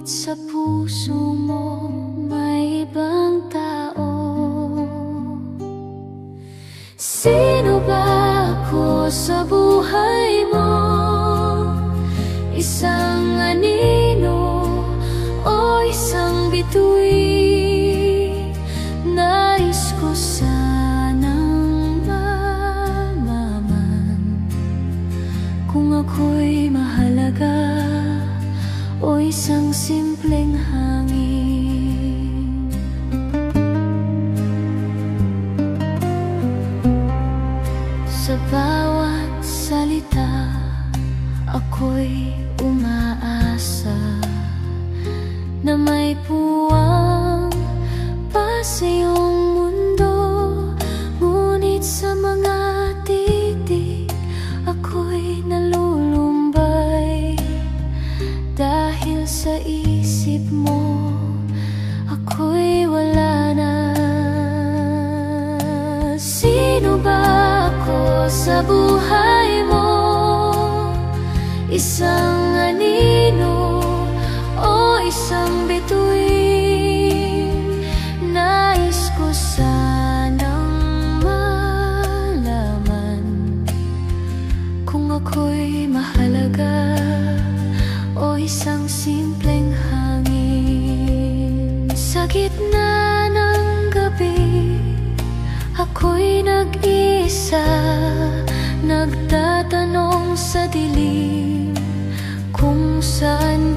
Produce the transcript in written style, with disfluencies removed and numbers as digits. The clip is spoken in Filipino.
Ngunit sa puso mo may ibang tao. Sino ba ako sa buhay mo? Isang anino o isang bituin? Nais ko sanang malaman kung ako'y mahalaga o isang simpleng hangin. Sa bawat salita ako'y umaasa na may puwang pa sa iyong mundo. Ngunit sa mga titik ako'y nalulumbay, dahil sa isip mo ako'y wala na. Sino ba ako sa buhay mo? Isang anino o isang bituin? Nais ko sanang malaman kung ako'y mahalaga o isang simpleng hangin. Sa gitna ng gabi ako'y nag-isa, nagtatanong sa dilim kung saan